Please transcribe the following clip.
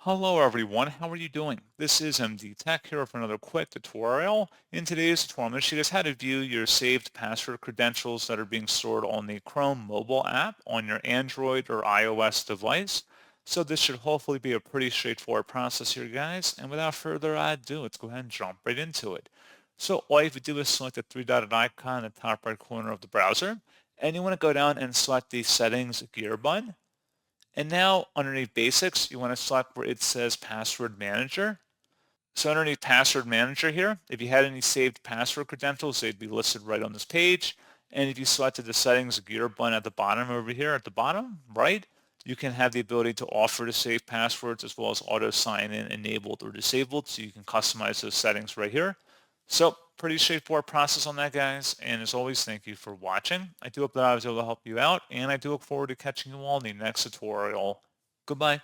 Hello everyone, how are you doing? This is MD Tech here for another quick tutorial. In today's tutorial, I'm going to show you guys how to view your saved password credentials that are being stored on the Chrome mobile app on your Android or iOS device. So this should hopefully be a pretty straightforward process here, guys. And without further ado, let's go ahead and jump right into it. So all you have to do is select the three-dotted icon in the top right corner of the browser, and you want to go down and select the settings gear button. And now underneath basics, you want to select where it says password manager. So underneath password manager here, if you had any saved password credentials, they'd be listed right on this page. And if you selected the settings gear button at the bottom over here at the bottom, right, you can have the ability to offer to save passwords as well as auto sign in enabled or disabled. So you can customize those settings right here. So pretty straightforward process on that, guys. And as always, thank you for watching. I do hope that I was able to help you out, and I do look forward to catching you all in the next tutorial. Goodbye.